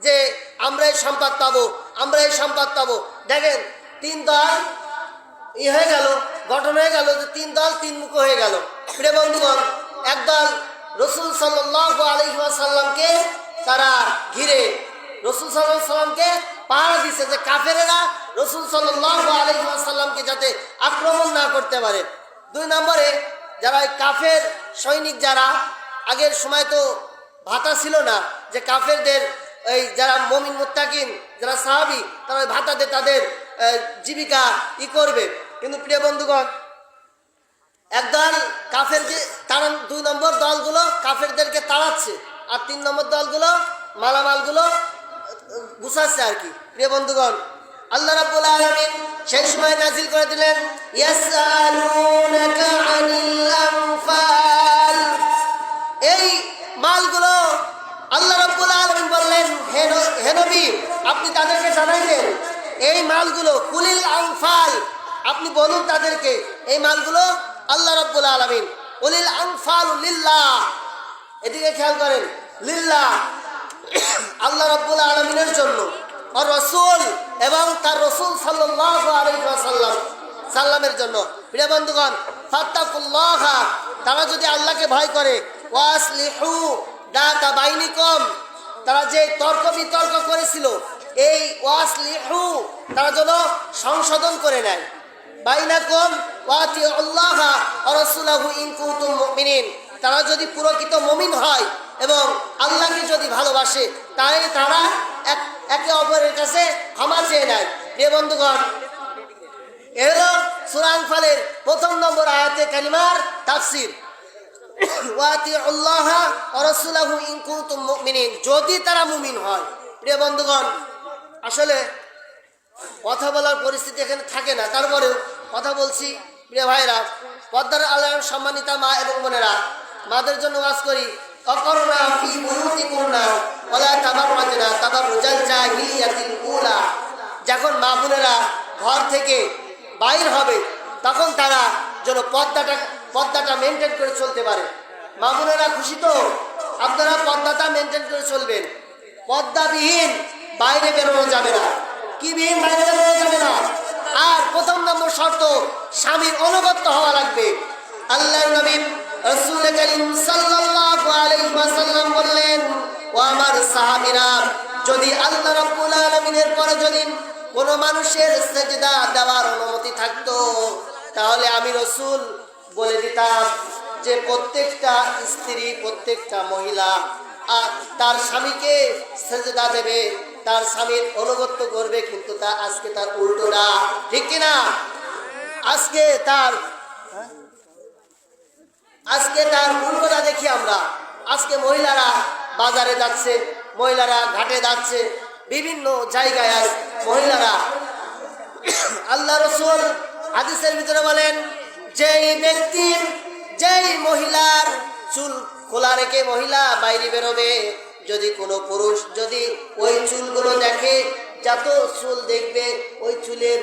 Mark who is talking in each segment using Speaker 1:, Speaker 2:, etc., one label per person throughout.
Speaker 1: যে আমরা এই সম্পদ পাবো, আমরা এই সম্পদ পাবো। দেখেন তিন দল হয়ে গেল, গঠন হয়ে গেল, যে তিন দল তিন মুখ হয়ে গেল। প্রিয় বন্ধুগণ, একদল রসুল সাল্লাল্লাহু আলাইহি ওয়াসাল্লামকে তারা ঘিরে রসুল সাল্লাল্লাহু আলাইহি ওয়াসাল্লামকে পাহারা দিচ্ছে যে কাফেরেরা রসুল সাল্লাল্লাহু আলাইহি ওয়াসাল্লামকে যাতে আক্রমণ না করতে পারে। দুই নম্বরে যারা কাফের সৈনিক, যারা আগের সময় তো ভাতা ছিল না, যে কাফেরদের এই যারা মুমিন মুত্তাকিন যারা সাহাবী তারা ওই ভাতা দিয়ে তাদের জীবিকা করবে। কিন্তু প্রিয় বন্ধুগণ, একদল কাফেরকে তারা, দুই নম্বর দলগুলো কাফেরদেরকে তাড়াচ্ছে, আর তিন নম্বর দলগুলো মালামালগুলো গুছাচ্ছে আর কি। প্রিয় বন্ধুগণ, আল্লাহ রাব্বুল আলামিন সেই সময় নাজিল করে দিলেন ইয়াসআলুনাকা আনিল আনফাল। এই মালগুলো আল্লাহ রাব্বুল আলামিন বললেন, হে নবী আপনি তাদেরকে জানাই দেন এই মালগুলো কুলিল আনফাল, আপনি বলুন তাদেরকে এই মালগুলো আল্লাহ রাব্বুল আলামিন, কুলিল আনফাল লিল্লাহ। এদিকে খেয়াল করেন, লিল্লাহ আল্লাহ রাব্বুল আলামিনের জন্য, আর রাসূল এবং তার রাসূল সাল্লাল্লাহু আলাইহি ওয়াসাল্লামের জন্য। প্রিয় বন্ধুগণ, ফাত্তাকুল্লাহ, তারা যদি আল্লাহকে ভয় করে, ওয়াসলিহু দাতা বাইনিকুম, তারা যে তর্ক বিতর্ক করেছিল এই ওয়াসলিহু তারা যেন সংশোধন করে নেয়। বাইনাকুম ওয়াতিউল্লাহ ওয়া রাসূলহু ইন কুনতুম মুমিনিন, তারা যদি প্রকৃত মুমিন হয় এবং আল্লাহকে যদি ভালোবাসে তাই তারা একে অপরের কাছে ক্ষমা চেয়ে নেয়। প্রিয় বন্ধুগণ, এর সূরা আনফালের প্রথম নম্বর আয়াতে কালিমার তাফসীর, ওয়াতিউল্লাহ ওয়া রাসূলহু ইন কুনতুম মুমিনিন, যদি তারা মুমিন হয়। প্রিয় বন্ধুগণ, আসলে কথা বলার পরিস্থিতি এখানে থাকে না, তারপরেও কথা বলছি। প্রিয় ভাইরা, পর্দার আড়ালের সম্মানিতা মা এবং বোনেরা, মাদের জন্য ওয়াজ করি, অকরনা ফি বুয়ুতিকুন্না ওয়ালা তাবাররাজনা তাবাররুজাল জাহিলিয়াতিল উলা। যখন মা বোনেরা ঘর থেকে বাইর হবে তখন তারা যেন পর্দাটা মেনটেন করে চলতে পারে। মা বোনেরা খুশি তো? আপনারা পর্দাটা মেনটেন করে চলবেন। পর্দাবিহীন বাইরে বেরোনো যাবে না। কি বিহীন বাইরে বেরোনো যাবে না? আর প্রথম নম্বর শর্ত, স্বামীর অনুগত হওয়া লাগবে। আল্লাহর নবী রাসূল করিম সাল্লাল্লাহু আলাইহি ওয়াসাল্লাম বললেন, ও আমার সাহাবীরা, যদি আল্লাহ রাব্বুল আলামিনের পরে যদি কোনো মানুষের সিজদা দেওয়ার অনুমতি থাকতো তাহলে আমি রাসূল বলে দিতাম যে প্রত্যেকটা স্ত্রী, প্রত্যেকটা মহিলা তার স্বামীকে সিজদা দেবে, তার স্বামীর অনুগত করবে। কিন্তু তা আজকে তার উল্টোটা, ঠিক কিনা? আজকে তার উল্টোটা দেখি আমরা। আজকে মহিলারা বাজারে যাচ্ছে, মহিলারা ঘাটে যাচ্ছে, বিভিন্ন জায়গায় আজ মহিলারা। আল্লাহ রাসূল হাদিসের ভিতরে বলেন, যেই মহিলার চুল খোলা রেখে মহিলা বাইরে বেরোবে, যদি কোনো পুরুষ যদি ওই চুলগুলো দেখে, যত চুল দেখবে ওই চুলের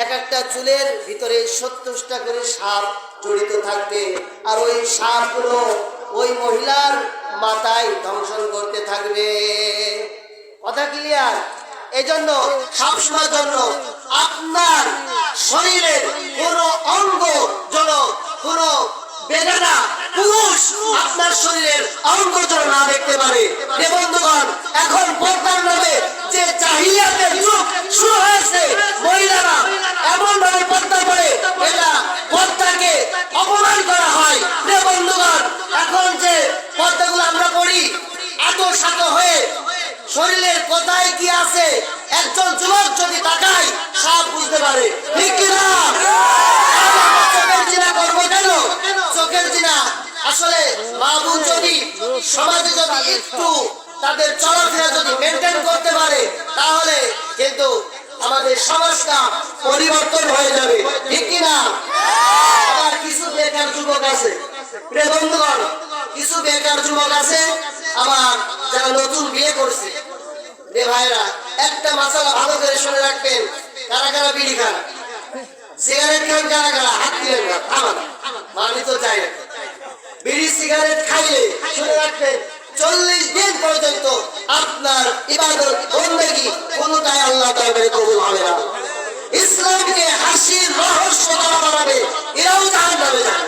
Speaker 1: এক একটা চুলের ভিতরে 70টা করে সাপ জড়িত থাকবে, আর ওই সাপগুলো ওই মহিলার মাথায় দংশন করতে থাকবে। কথা ক্লিয়ার? এই জন্য সবসময়ের জন্য আপনার শরীরের কোনো অঙ্গ যেন কোনো বেদনা পুরুষ আপনার শরীরের অঙ্গ যেন না দেখতে পারে। বন্ধুগণ, এখন পর্দার নামে যে জাহিলিয়াতের যুগ শুরু হয়েছে, মহিলারা এমন ভাবে পর্দা করে এটা পর্দাকে অপমান করা হয়। বন্ধুগণ, এখন যে পর্দাগুলো আমরা করি আদর সাথে হয়ে শরীরের কোথায় কি আছে একজন যুবক যদি তাকায় সব বুঝতে পারে, ঠিক কিনা? চোখের জিনা করবো কেন? চোখের জিনা আসলে বাবু যদি সমাজে যদি একটু তাদের চলাফেরা যদি মেনটেন করতে পারে তাহলে কিন্তু আমাদের সমাজটা পরিবর্তন হয়ে যাবে, ঠিক কিনা? আবার কিছু বেকার যুবক আছে, প্রিয় বন্ধুগণ, কিছু বেকার যুবক আছে আবার যারা নতুন বিয়ে করছে। রে ভাইরা, একটা মাসালা ভালো করে শুনে রাখবেন, কারা কারা বিড়ি খান, সিগারেট খান, কারা কারা হাত দিলেন না, থামান, মানি তো চাই না। বিড়ি সিগারেট খাইলে শুনে রাখবেন 40 দিন পর্যন্ত আপনার ইবাদত বন্দেগী কোনটাই আল্লাহ দরবারে কবুল হবে না। ইসলামকে হাসির রহস্য বানাবে, এরাও জাহান্নামে যাবে।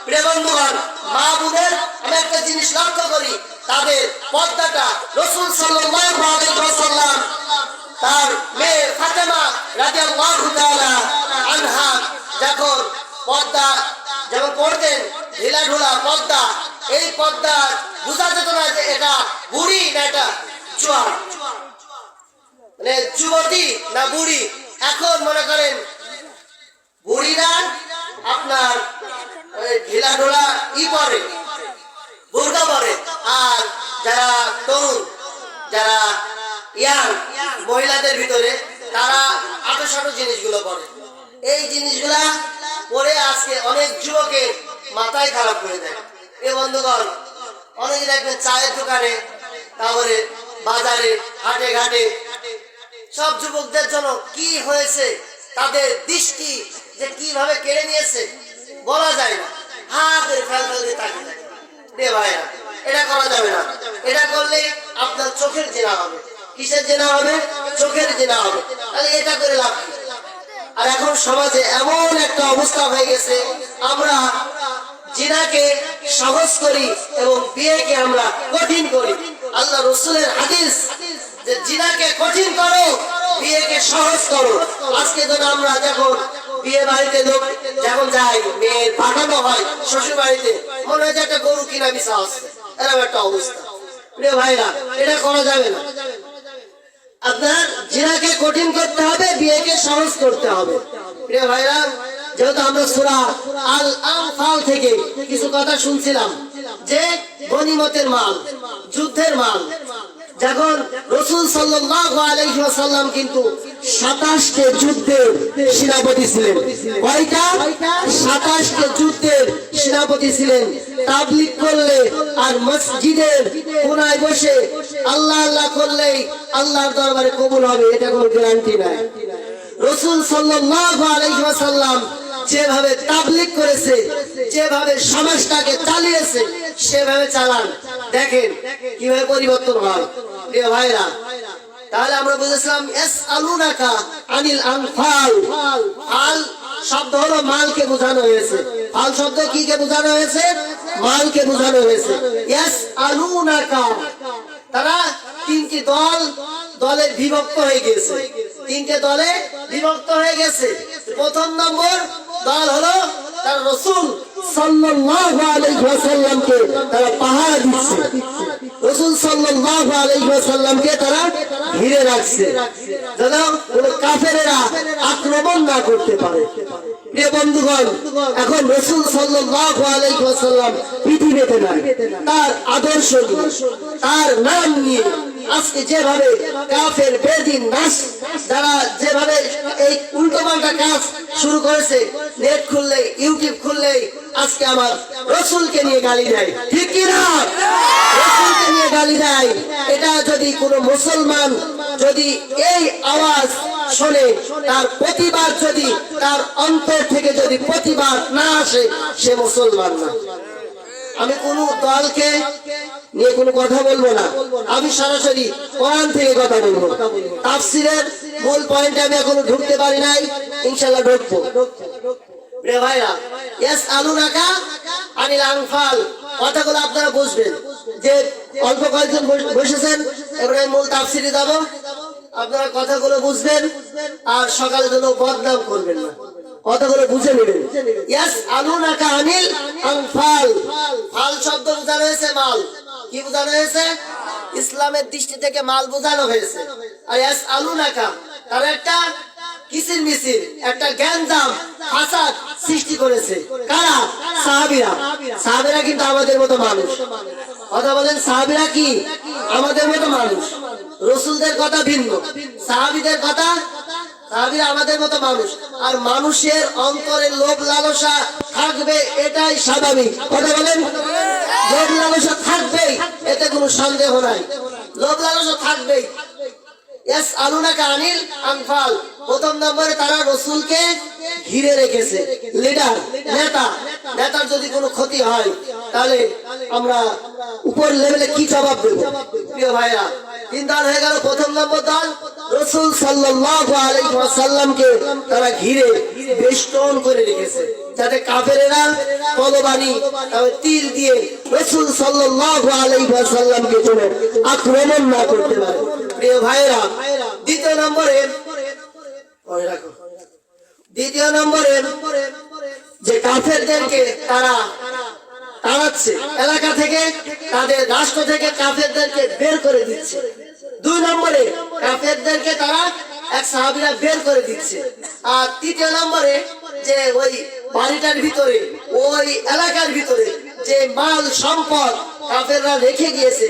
Speaker 1: প্রিয় বন্ধুগণ, মা বোনের আমি একটা জিনিস লক্ষ্য করি, তাদের পর্দাটা রাসূল সাল্লাল্লাহু আলাইহি ওয়াসাল্লাম তার মেয়ে ফাতেমা রাদিয়াল্লাহু তাআলা আনহা যখন পর্দা যেমন পড়তেন, ঢিলাঢালা পর্দা, এই পর্দা বোঝা যেত না যে এটা বুড়ি না এটা জোয়ান, মানে যুবতী না বুড়ি। এখন মনে করেন বুড়িরা আপনার ঢিলাঢালা পরে, বোরকা পরে, আর যারা তরুণ, যারা ইয়াং মহিলাদের ভিতরে তারা আটো জিনিসগুলো পরে। এই জিনিসগুলা পরে আজকে অনেক যুবকের মাথায় খারাপ করে দেয়। এ বন্ধুগণ, অনেকে দেখবেন চায়ের দোকানে, তারপরে বাজারে, হাটে ঘাটে সব যুবকদের জন্য কি হয়েছে, তাদের দৃষ্টি যে কিভাবে কেড়ে নিয়েছে বলা যায় না। হা করে ফেল দিয়ে তাকিয়ে থাকে। রে ভাইরা, এটা করা যাবে না। এটা করলে আপনার চোখের জেনা হবে। কিসের জেনা হবে? চোখের জেনা হবে। তাহলে এটা করে লাভ কি? আর এখন সমাজে এমন একটা অবস্থা হয়ে গেছে, আমরা জিনাকে সহজ করি এবং বিয়েকে আমরা কঠিন করি। আল্লাহ রাসূলের হাদিস যে জিনাকে কঠিন করো, বিয়েকে সহজ করো। আজকে ধরো আমরা যখন বিয়ে বাড়িতে লোক যখন যাই, মেয়ের পাঠানো হয় শ্বশুর বাড়িতে, মনে হয় যে একটা গরু কিনা বিছা আসছে, এরকম একটা অবস্থা। প্রিয় ভাইরা, এটা করা যাবে না। আপনার জিনাকে কঠিন করতে হবে, বিয়েকে সহজ করতে হবে। প্রিয় ভাইরা, যেহেতু আমরা সূরা আল আনফাল থেকে কিছু কথা শুনছিলাম যে গনিমতের মাল, যুদ্ধের মাল, যখন রাসূল সাল্লাল্লাহু আলাইহি ওয়াসাল্লাম কিন্তু 27টি যুদ্ধের সেনাপতি ছিলেন। কয়টা? 27টি যুদ্ধের সেনাপতি ছিলেন। তাবলীগ করলে আর মসজিদের কোনায় বসে আল্লাহ আল্লাহ করলেই আল্লাহর দরবারে কবুল হবে, এটা কোনো গ্যারান্টি নাই। রাসূল সাল্লাল্লাহু আলাইহি ওয়াসাল্লাম যেভাবে তাবলীগ করেছে, যেভাবে সমাজটাকে চালিয়েছে, সেভাবে চালান, দেখেন কিভাবে পরিবর্তন হয়। প্রিয় ভাইরা, তাহলে আমরা বুঝেছিলাম ইয়াসআলুনাকা আনিল আনফাল। ফাল শব্দ হলো মালকে বোঝানো হয়েছে। ফাল শব্দ কি কে বোঝানো হয়েছে? মালকে বোঝানো হয়েছে। ইয়াসআলুনাকা, তারা তিনটি দলে বিভক্ত হয়ে গেছে। তিনটে দলে বিভক্ত হয়ে গেছে। প্রথম নম্বর দল হলো তার রাসূল সাল্লাল্লাহু আলাইহি ওয়াসাল্লামকে তারা পাহারা দিচ্ছে, রাসূল সাল্লাল্লাহু আলাইহি ওয়াসাল্লামকে তারা ঘিরে রাখছে যেন কোনো কাফেরেরা আক্রমণ না করতে পারে। প্রিয় বন্ধুগণ, এখন রাসূল সাল্লাল্লাহু আলাইহি ওয়াসাল্লাম পৃথিবীতে নাই, তার আদর্শ নিয়ে, তার নাম নিয়ে আজকে যেভাবে কাফের বেদিন নাস যারা যেভাবে এই উল্টোপাল্টা কাজ শুরু করেছে, নেট খুললে, ইউটিউব খুললে আজকে আমার রাসূলকে নিয়ে গালি দেয়, ঠিক কি না? রাসূলকে নিয়ে গালি দেয়। এটা যদি কোনো মুসলমান যদি এই আওয়াজ শোনে, তার প্রতিবাদ যদি তার অন্তর থেকে যদি প্রতিবাদ না আসে, সে মুসলমান না। আমি কোন দলকে নিয়ে কোনো কথা বলবো না, আমি সরাসরি কোরআন থেকে কথা বলবো। তাফসীরের মূল পয়েন্টে আমি এখনো ঢুকতে পারি নাই, ইনশাআল্লাহ ঢুকবো। প্রিয় ভাইরা, ইয়াসআলুনাকা আনিল আনফাল, কথাগুলো আপনারা বুঝবেন। যে অল্প কয়েকজন বসেছেন, এবারে মূল তাফসীরে যাব, আপনারা কথাগুলো বুঝবেন আর সকালে যেন বদনাম করবেন না, কথাগুলো বুঝে নেবেন। ইয়াসআলুনাকা আনিল আনফাল, ফাল শব্দ বোঝানো হয়েছে মাল। কি বোঝানো হয়েছে? ইসলামের দৃষ্টি থেকে মাল বোঝানো হয়েছে। আর ইয়াসআলুনাকা, তার একটা কিসির মিছিল, একটা গ্যাঞ্জাম ফাসাদ সৃষ্টি করেছে। কারা? সাহাবীরা। সাহাবীরা কিন্তু আমাদের মতো মানুষ। কথা বলেন, সাহাবীরা কি আমাদের মতো মানুষ? রাসূলদের কথা ভিন্ন, সাহাবীদের কথা, সাহাবীরা আমাদের মতো মানুষ। আর মানুষের অন্তরে লোভ লালসা থাকবে, এটাই স্বাভাবিক। কথা বলেন, লোভ লালসা থাকবেই, এতে কোনো সন্দেহ নাই, লোভ লালসা থাকবেই। ইয়াসআলুনাকা আনিল আনফাল, প্রথম নম্বরে তারা রাসূলকে ঘিরে রেখেছে। লিডার, নেতা, নেতার যদি কোনো ক্ষতি হয় তাহলে আমরা উপর লেভেলে কি জবাব দেব? প্রিয় ভাইরা, তিন দল হয়ে গেল। প্রথম নম্বর দল, রাসূল সাল্লাল্লাহু আলাইহি ওয়াসাল্লামকে তারা ঘিরে বেষ্টন করে রেখেছে, যাতে কাফেরেরা তলবারি তীর দিয়ে রাসূল সাল্লাল্লাহু আলাইহি ওয়াসাল্লামকে যেন আক্রমণ না করতে পারে। প্রিয় ভাইরা, দ্বিতীয় নম্বরে যে কাফেরদেরকে তারা তাড়াচ্ছে এলাকা থেকে, তাদের রাষ্ট্র থেকে কাফেরদেরকে বের করে দিচ্ছে। দুই নম্বরে কাফেরদেরকে তারা এক সাহাবীরা বের করে দিচ্ছে। আর তৃতীয় নম্বরে যে ওই বাড়িটার ভিতরে, ওই এলাকার ভিতরে যে মাল সম্পদ কাফেররা রেখে গিয়েছে,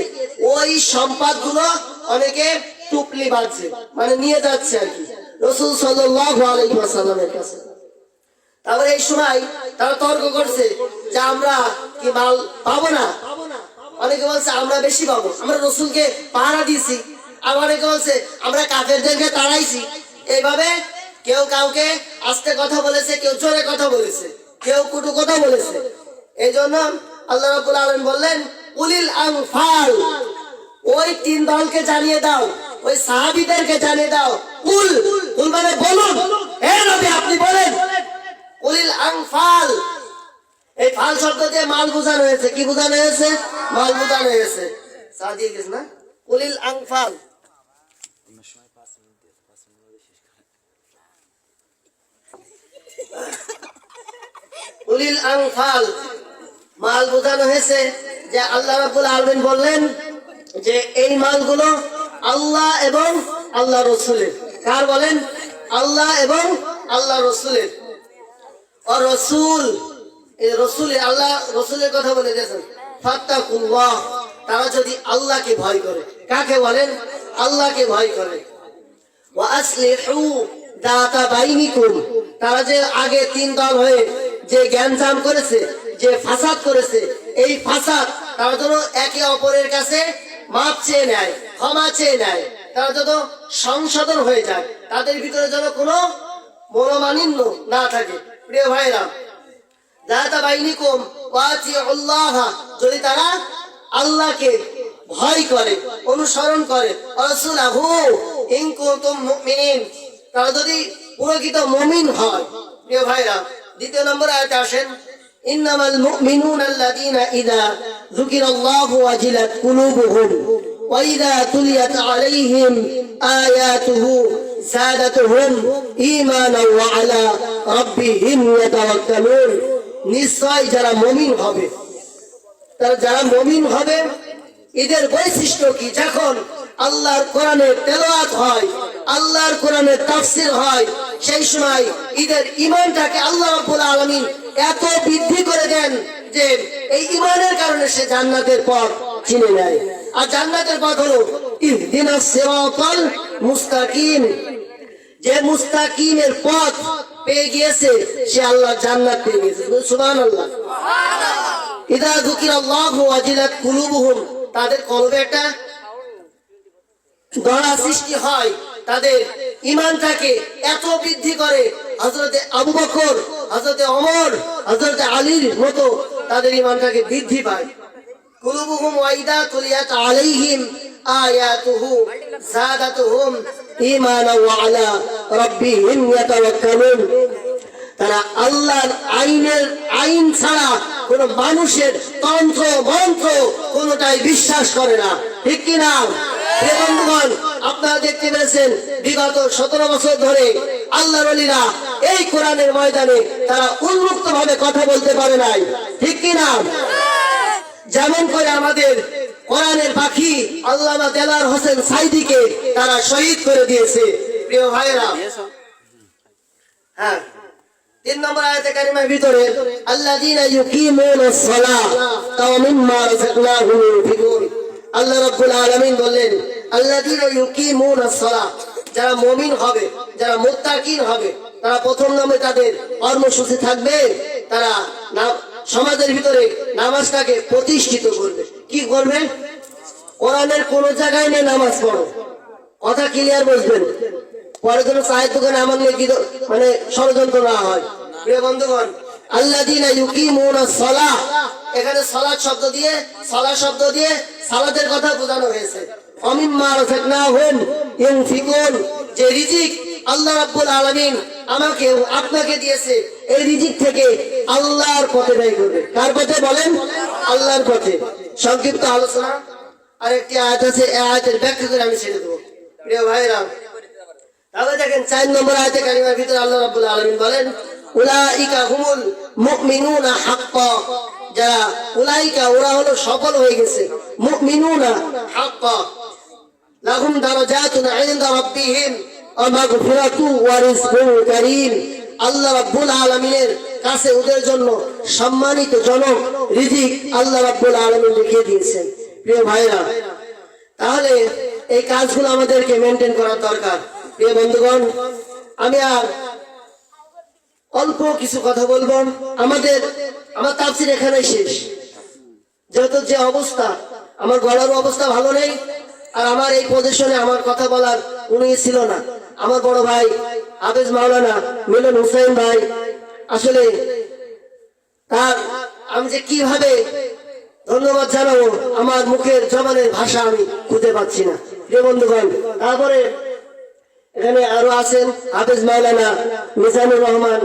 Speaker 1: ওই সম্পদ গুলো অনেকে টুকলি বাঁধছে, মানে নিয়ে যাচ্ছে আর কি রাসূল সাল্লাল্লাহু আলাইহি ওয়াসাল্লামের কাছে। তারপরে এই সময় তারা তর্ক করছে যে আমরা কি মাল পাবো না? অনেকে বলছে আমরা বেশি পাবো, আমরা রাসূলকে পাহারা দিয়েছি। আর অনেকে বলছে আমরা কাফেরদেরকে তাড়াইছি। এইভাবে কেউ কাউকে আস্তে কথা বলেছে, কেউ জোরে কথা বলেছে, কেউ কটু কথা বলেছে। এই জন্য আল্লাহ রাব্বুল আলামিন বললেন, উলিল আনফাল, ওই তিন দলকে জানিয়ে দাও, ওই সাহাবীদেরকে জানিয়ে দাও। কুল মানে বলুন, হে নবী আপনি বলেন। উলিল আনফাল, এই ফাল শব্দ দিয়ে মাল বোঝানো হয়েছে। কি বোঝানো হয়েছে? মাল বোঝানো হয়েছে। সাদিয়ে গেছে না? উলিল আনফাল, উলিল আনফাল মাল বোঝানো হয়েছে। যে আল্লাহ রাব্বুল আলামিন বললেন যে এই মালগুলো আল্লাহ এবং আল্লাহ রাসূলের। কার বলেন? আল্লাহ এবং আল্লাহ রাসূলের। আর রাসূল, এই রাসূলের, আল্লাহ রাসূলের কথা বলে দিয়েছেন, ফাত্তাকুল্লাহ, তারা যদি আল্লাহকে ভয় করে। কাকে বলেন? আল্লাহকে ভয় করে। ওয়া আসলিহু দাতা বাইনিকুম, তারা যে আগে তিন দল হয়ে যে জ্ঞানজাম করেছে, যে ফাসাদ করেছে, এই ফাসাদ তারা যেন একে অপরের কাছে মাপ চেয়ে নেয়, ক্ষমা চেয়ে নেয়, তারা যত সংশোধন হয়ে যায়, তাদের ভিতরে যেন কোনো মনোমালিন্য না থাকে। প্রিয় ভাইরা, দাতা বাইনিকুম ওয়াতিউল্লাহ, যদি তারা আল্লাহকে ভয় করে, অনুসরণ করে, রাসূলাহু ইন কুনতুম মুমিনিন, তারা যদি প্রকৃত মুমিন হয়। প্রিয় ভাইরা, দ্বিতীয় নম্বর আয়াতে আসেন, ইন্নামাল মুমিনুনা আল্লাযীনা ইযা যুকিরাল্লাহু ওয়াজিলাত কুলুবুহুম ওয়া ইযা তুলিয়াত আলাইহিম আয়াতুহু যাদাতুহুম ঈমানান ওয়া আলা রাব্বিহিম ইয়াতাওয়াক্কালুন। নিশ্চয় যারা মুমিন হবে, তারা যারা মুমিন হবে, এদের বৈশিষ্ট্য কি? যখন আল্লাহর কোরআনের তেলাওয়াত হয়, আল্লাহর কোরআনের তাফসীর হয়, সেই সময় এদের ঈমানটাকে আল্লাহ রাব্বুল আলামিন এত বৃদ্ধি করে দেন যে এই ঈমানের কারণে সে জান্নাতের পথ চিনে নেয়। আর জান্নাতের পথ হলো ইহদিনাস সিরাতাল মুস্তাকিম। যে মুস্তাকিমের পথ পেয়ে গিয়েছে সে আল্লাহর জান্নাত পেয়ে গিয়েছে। সুবহানাল্লাহ। ইযা যুকিরাল্লাহু ওয়াজিলাত কুলুবুহুম, তাদের কলবে একটা দড়া সৃষ্টি হয়, তাদের ঈমানটাকে এত বৃদ্ধি করে। হযরতে আবু বকর, হযরতে ওমর, হযরতে আলীর মতো তাদের ঈমানটাকে বৃদ্ধি পায়। কুলুবুহুম ওয়া ইযা তুলিয়াত আলাইহিম আয়াতুহু যাদাতুহুম ঈমানান ওয়া আলা রাব্বিহিম ইয়াতাওয়াক্কালুন। তারা আল্লাহর আইন ছাড়া কোন মানুষের তন্ত্র মন্ত্র কোনটাই বিশ্বাস করে না। ঠিক কিনা? বন্ধুগণ, আপনারা দেখতে পেয়েছেন বিগত 17 বছর ধরে আল্লাহর ওলিরা এই কোরআনের ময়দানে তারা উন্মুক্ত ভাবে কথা বলতে পারে নাই। ঠিক কিনা? যেমন করে আমাদের কোরআনের পাখি আল্লামা দেলার হোসেন সাইদিকে তারা শহীদ করে দিয়েছে। প্রিয় ভাইরা, হ্যাঁ, 3 নম্বর আয়াতে কারিমার ভিতরে আল্লাযীনা ইউকিমুনাস সালাহ ওয়া মিম্মা রাযাকনাহুম ইউনফিকুন, আল্লাহ রাব্বুল আলামিন বললেন আল্লাযীনা ইউকিমুনাস সালাহ, যারা মুমিন হবে, যারা মুত্তাকিন হবে, তারা প্রথম নামে তাদের কর্মসূচি থাকবে, তারা সমাজের ভিতরে নামাজটাকে প্রতিষ্ঠিত করবে। কি করবে? কোরআনের কোন জায়গায় নেই নামাজ পড়ো, কথা ক্লিয়ার বুঝবেন। পরের জন্য চায়ের দোকানে আমার কি মানে ষড়যন্ত্র না হয়। প্রিয় বন্ধুগণ, আল্লাযীনা ইউকিমুনাস সালাহ, এখানে সালাত শব্দ দিয়ে সালাতের কথা বোঝানো হয়েছে। অমিম্মা রাযাকনাহুম ইউনফিকুন, যে রিজিক আল্লাহ রাব্বুল আলামিন আমাকে আপনাকে দিয়েছে, এই রিজিক থেকে আল্লাহর পথে ব্যয় করবে। কার পথে বলেন? আল্লাহর পথে। সংক্ষিপ্ত আলোচনা আরেকটি আয়াত আছে, এই আয়াতের ব্যাখ্যা করে আমি ছেড়ে দেবো। প্রিয় ভাইরা, তাহলে দেখেন 4 নম্বর আয়াতে কারিমার ভিতরে আল্লাহ রাব্বুল আলামিন বলেন উলাইকা হুমুল মুমিনুনা হাক্কা, যারা উলাইকা ওরা হলো সফল হয়ে গেছে, মুমিনুনা হাক্কা লাহুম দারাজাতুন ইনদা রাব্বিহিম ওয়া মাগফিরাতু ওয়া রিজকুন কারীম। আল্লাহ রাব্বুল আলামিনের কাছে ওদের জন্য সম্মানিত জনক রিজিক আল্লাহ রাব্বুল আলামিন লিখে দিয়েছেন। প্রিয় ভাইরা, তাহলে এই কাজগুলো আমাদেরকে মেনটেন করা দরকার। প্রিয় বন্ধুগণ, আমি আর অল্প কিছু কথা বলবো। আমার তাফসীর এখানে শেষ। যেহেতু যে অবস্থা, আমার গলার অবস্থা ভালো নেই, আর আমার এই পজিশনে আমার কথা বলার উনি ছিল না। আমার বড় ভাই হাফেজ মাওলানা মিলন হোসেন ভাই, আসলে তার আমি যে কিভাবে ধন্যবাদ জানাবো, আমার মুখের জবানের ভাষা আমি খুঁজে পাচ্ছি না। প্রিয় বন্ধুগণ, তারপরে এখানে আরো আছেন হাফেজ মাওলানা মিজানুর রহমান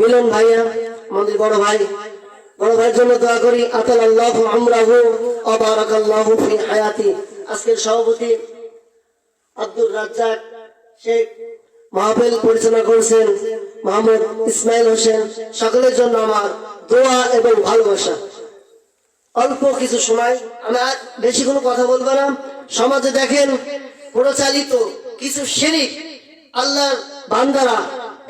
Speaker 1: মিলন ভাইয়া, আমাদের বড় ভাইয়ের জন্য দোয়া করি। আতালাল্লাহু আমরাহু ওয়া বারাকাল্লাহু ফি হায়াতি। আজকের সভাপতি আব্দুর রাজ্জাক শেখ মাহফিল পরিচালনা করেছেন মোহাম্মদ ইসমাইল হোসেন। সকলের জন্য আমার দোয়া এবং ভালোবাসা। অল্প কিছু সময়, আমি আর বেশি কোনো কথা বলবো না। সমাজে দেখেন প্রচালিত কিছু শিরিক, আল্লাহর বান্দারা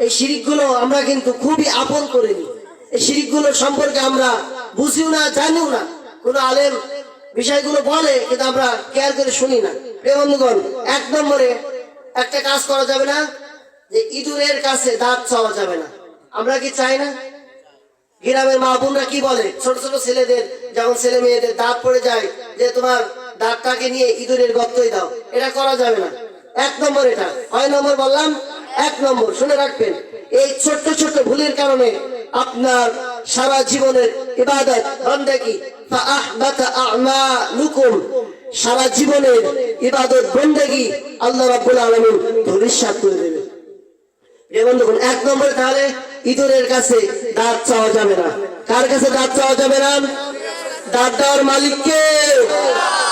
Speaker 1: এই শিরিকগুলো আমরা কিন্তু খুবই আপন করে নিই। এই শিরিকগুলো সম্পর্কে আমরা বুঝিও না, জানিও না। কোন আলেম বিষয়গুলো বলে, কিন্তু আমরা কেয়ার করে শুনি না। প্রিয় বন্ধুগণ, 1 নম্বরে একটা কাজ করা যাবে না, যে ইঁদুরের কাছে দাঁত চাওয়া যাবে না। আমরা কি চাই না? গ্রামের মা বোনরা কি বলে, ছোট ছোট ছেলেদের যখন ছেলে মেয়েদের দাঁত পড়ে যায়, যে তোমার দাঁতটাকে নিয়ে ইঁদুরের গর্তই দাও। এটা করা যাবে না। 1 নম্বর এটা। 6 নম্বর বললাম, 1 নম্বর শুনে রাখবেন। এই ছোট্ট ছোট্ট ভুলের কারণে আপনার সারা জীবনের ইবাদত বন্দেগী ফাআহবাতা আমালুকুম, সারা জীবনের ইবাদত বন্দেগী আল্লাহ রাব্বুল আলামিন ধূলিসাৎ করে দেবে। এই বন্ধুগণ, 1 নম্বর তাহলে ইঁদুরের কাছে দাঁত চাওয়া যাবে না। কার কাছে দাঁত চাওয়া যাবে না? দাঁত দেওয়ার মালিককে,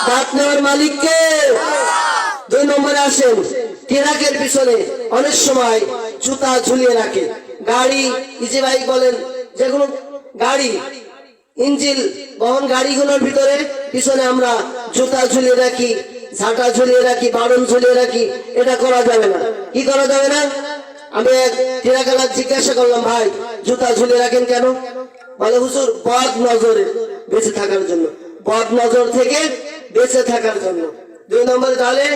Speaker 1: দাঁত নেওয়ার মালিককে। 2 নম্বরে আসেন, ট্রাকের পিছনে অনেক সময় জুতা ঝুলিয়ে রাখে। গাড়ি, ইজি বাইক বলেন, যেগুলো গাড়ি ইঞ্জিন বহন গাড়িগুলোর ভিতরে পিছনে আমরা জুতা ঝুলিয়ে রাখি, ঝাঁটা ঝুলিয়ে রাখি, বারণ ঝুলিয়ে রাখি। এটা করা যাবে না। কি করা যাবে না? আমি এক ট্রাকওয়ালা জিজ্ঞাসা করলাম, ভাই জুতা ঝুলিয়ে রাখেন কেন? বলে হুজুর বদ নজরে বেঁচে থাকার জন্য, বদ নজর থেকে বেঁচে থাকার জন্য। 2 নম্বরে তাহলে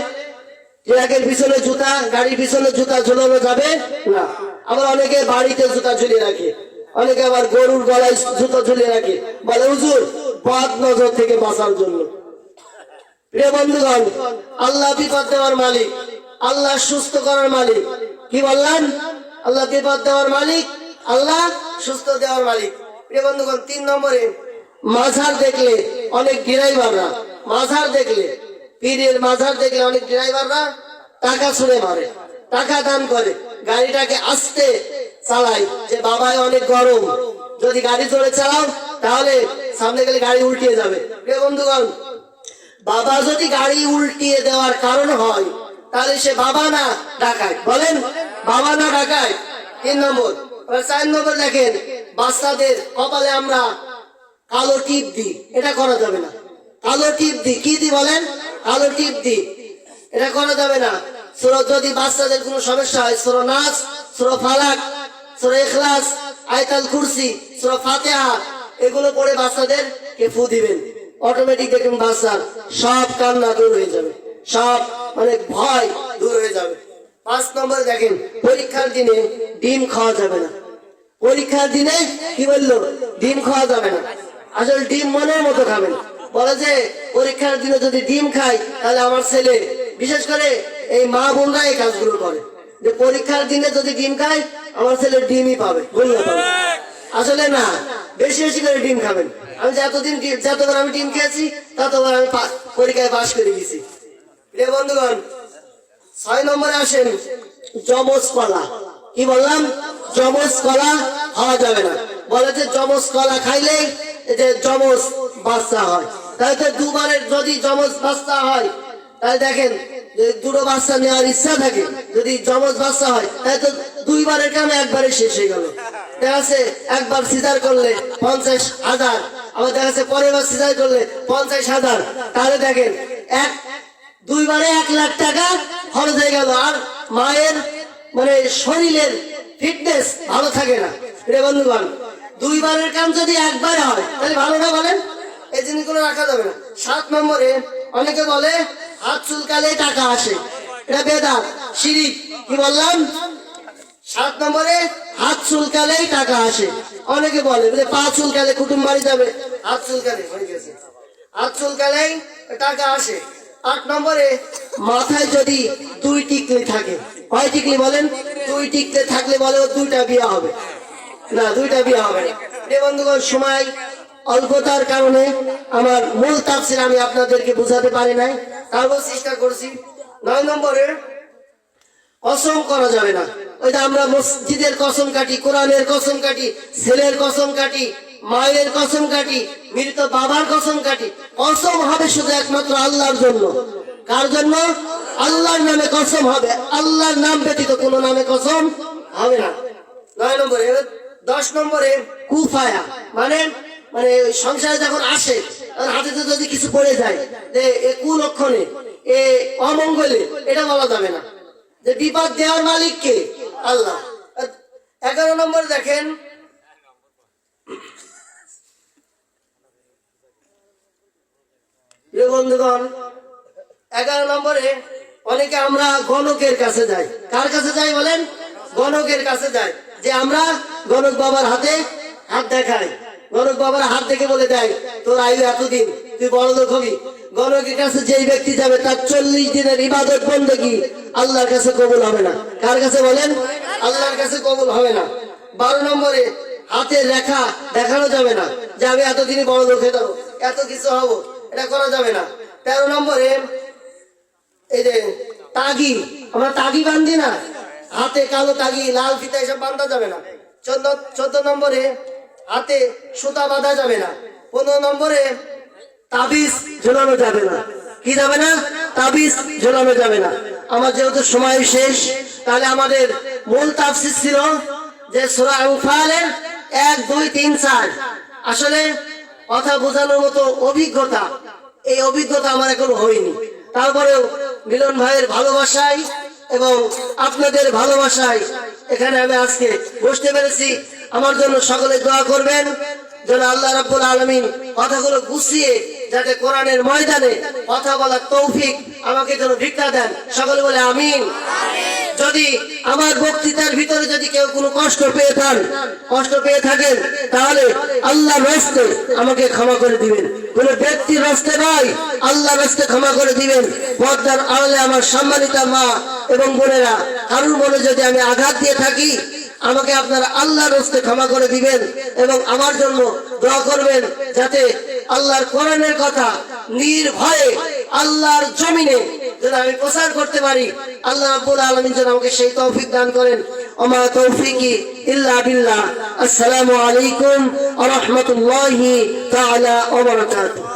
Speaker 1: ট্রাকের পিছনে জুতা, গাড়ির পিছনে জুতা ঝুলানো যাবে না। আবার অনেকে বাড়িতে জুতা ঝুলিয়ে রাখে, অনেকে আবার গরুর গলায় জুতা ঝুলিয়ে রাখে, বলে হুজুর বদ নজর থেকে বাঁচার জন্য। প্রিয় বন্ধুগণ, আল্লাহ বিপদ দেওয়ার মালিক, আল্লাহ সুস্থ করার মালিক। কি বললেন? আল্লাহ বিপদ দেওয়ার মালিক, আল্লাহ সুস্থ দেওয়ার মালিক। প্রিয় বন্ধুগণ, 3 নম্বরে মাঝার দেখলে অনেক ড্রাইভাররা, মাঝার দেখলে, পীরের মাঝার দেখলে অনেক ড্রাইভাররা টাকা ছুঁড়ে মারে, টাকা দান করে, গাড়িটাকে আস্তে চালায়, যে বাবায় অনেক গরম, যদি গাড়ি জোরে চালাও তাহলে সামনে গেলে গাড়ি উল্টিয়ে যাবে। প্রিয় বন্ধুগণ, বাবা যদি গাড়ি উল্টিয়ে দেওয়ার কারণ হয়, তাহলে সে বাবা না ডাকায়? বলেন, বাবা না ডাকায়? 3 নম্বর। 4 নম্বর দেখেন, বাচ্চাদের কপালে আমরা কালো টিপ দিই। এটা করা যাবে না। কালো টিপ দিই, কি দি বলেন? কালো টিপ দিই, এটা করা যাবে না। সূরা, যদি বাচ্চাদের কোনো সমস্যা হয়, সূরা নাস, সূরা ফালাক, সূরা ইখলাস, আয়াতুল কুরসি, সূরা ফাতিহা, এগুলো পড়ে বাচ্চাদের কে ফু দিবেন। অটোমেটিক দেখুন বাচ্চার সব কান্না দূর হয়ে যাবে, সব মানে ভয় দূর হয়ে যাবে। 5 নম্বরে দেখেন, পরীক্ষার দিনে ডিম খাওয়া যাবে না। পরীক্ষার দিনে কি বললো? ডিম খাওয়া যাবে না। আসলে ডিম মনের মতো খাবেন। বলে যে পরীক্ষার দিনে যদি ডিম খাই, তাহলে আমার ছেলে, বিশেষ করে এই মা বোনরা এই কাজগুলো করে, যে পরীক্ষার দিনে যদি ডিম খাই, আমার ছেলে ডিমই পাবে, বললে পাবে। আসলে না, বেশি বেশি করে ডিম খাবেন। আমি যতবার আমি ডিম খেয়েছি ততবার আমি পরীক্ষায় পাশ করে গেছি। প্রিয় বন্ধুগণ, 6 নম্বরে আসেন যমজ কলা। কি বললাম? যমজ কলা খাওয়া যাবে না। বলে যে যমজ কলা খাইলে যে যমজ বাচ্চা হয়। তাই তো দুবারের যদি যমজ বাচ্চা হয়, তাই দেখেন যদি দুটো বাচ্চা নেওয়ার ইচ্ছা থাকে, যদি যমজ বাচ্চা হয় তাই তো 2বারের কাম একবারে শেষ হয়ে গেল। দেখা যাচ্ছে একবার সিজার করলে 50,000, আবার দেখা যাচ্ছে পরের বার সিজার করলে 50,000। তাহলে দেখেন 2বারে 1 লাখ টাকা খরচ হয়ে গেল, আর মায়ের মানে শরীরের ফিটনেস ভালো থাকে না। প্রিয় বন্ধুগণ, 2বারের কাম যদি একবার হয় তাহলে ভালো না? বলেন, এই জিনিসগুলো রাখা যাবে না। 7 নম্বরে অনেকে বলে হাত চুলকালে টাকা আসে, এটা বেদাত, শিরিক। কি বললাম? 7 নম্বরে হাত চুলকালেই টাকা আসে। অনেকে বলে পা চুলকালে কুটুম বাড়ি যাবে, হাত চুলকালে হয়ে গেছে, হাত চুলকালেই টাকা আসে। 8 নম্বরে মাথায় যদি 2 টিকলি থাকে। কয় টিকলি বলেন? 2 টিকলি থাকলে বলে 2টা বিয়ে হবে না, 2টা বিয়ে হবে না। প্রিয় বন্ধুগণ, সময় অল্পতার কারণে আমার মূল তাফসীর আমি আপনাদেরকে বোঝাতে পারি নাই, তারপর চেষ্টা করছি। 9 নম্বরে কসম করা যাবে না। ওই যে আমরা মসজিদের কসম কাটি, কোরআনের কসম কাটি, ছেলের কসম কাটি, মায়ের কসম কাটি, মৃত বাবার কসম কাটি। কসম হবে শুধু একমাত্র আল্লাহর জন্য। কার জন্য? আল্লাহর নামে কসম হবে, আল্লাহর নাম ব্যতীত কোনো নামে কসম হবে না। 9 নম্বরে। 10 নম্বরে কুফায়া, মানে সংসারে যখন আসে হাতে যদি কিছু পড়ে যায়, যে এ কুলক্ষণে, এ অমঙ্গলে, এটা বলা যাবে না। যে বিপদ দেওয়ার মালিক কে? আল্লাহ। 11 নম্বর দেখেন বন্ধুগণ, 11 নম্বরে অনেকে আমরা গণকের কাছে যাই। কার কাছে যাই বলেন? গণকের কাছে যাই। যে আমরা গণক বাবার হাতে হাত দেখাই, গণক বাবার হাত দেখে বলে দেয় তোর আয়ু এতদিন, তুই বড় লোক হবি। গণকের কাছে যেই ব্যক্তি যাবে তার 40 দিনের ইবাদত বন্দেগী আল্লাহর কাছে কবুল হবে না। কার কাছে বলেন? আল্লাহর কাছে কবুল হবে না। 12 নম্বরে হাতের রেখা দেখানো যাবে না, যে আমি এতদিনই বড় লোক হয়ে যাবো, এত কিছু হবো, এটা করা যাবে না। 13 নম্বরে এই যে তাগি, আমরা তাগি বান্ধি না, হাতে কালো তাগি, লাল ফিতা, এসব বাঁধা যাবে না। 14 নম্বরে হাতে সুতা বাঁধা যাবে না। 15 নম্বরে তাবিজ ঝোলানো যাবে না। কি যাবে না? তাবিজ ঝোলানো যাবে না। আমার যেহেতু সময় শেষ, তাহলে আমাদের মূল তাফসীর ছিল যে সূরা আনফালের 1, 2, 3, 4। আসলে কথা বোঝানোর মতো অভিজ্ঞতা, এই অভিজ্ঞতা আমার এখনো হয়নি। তারপরেও মিলন ভাইয়ের ভালোবাসায় এবং আপনাদের ভালোবাসায় এখানে আমি আজকে বসতে পেরেছি। আমার জন্য সকলে দোয়া করবেন যেন আল্লাহ রাব্বুল আলামিন কথাগুলো গুছিয়ে যাতে কোরআনের ময়দানে কথা বলার তৌফিক আমাকে যেন ভিক্ষা দেন। সকলে বলে আমিন। যদি আমার বক্তৃতার ভিতরে যদি কেউ কোনো কষ্ট পেয়ে থাকেন তাহলে আল্লাহর রাস্তে আমাকে ক্ষমা করে দিবেন। কোন ব্যক্তির রাস্তে নয়, আল্লাহর রাস্তে ক্ষমা করে দিবেন। পর্দার আড়ালে আমার সম্মানিতা মা এবং বোনেরা, কারুর মনে যদি আমি আঘাত দিয়ে থাকি আমাকে আপনারা আল্লাহর রাস্তে ক্ষমা করে দিবেন এবং আমার জন্য দোয়া করবেন যাতে আল্লাহর কোরআনের কথা নির্ভয়ে আল্লাহর জমিনে যেন আমি প্রচার করতে পারি। আল্লাহ রাব্বুল আলামিন যেন আমাকে সেই তৌফিক দান করেন। ওমা তৌফিকি ইল্লা বিল্লাহ। আসসালামু আলাইকুম ওয়া রাহমাতুল্লাহি তাআলা ওয়া বারাকাতুহু।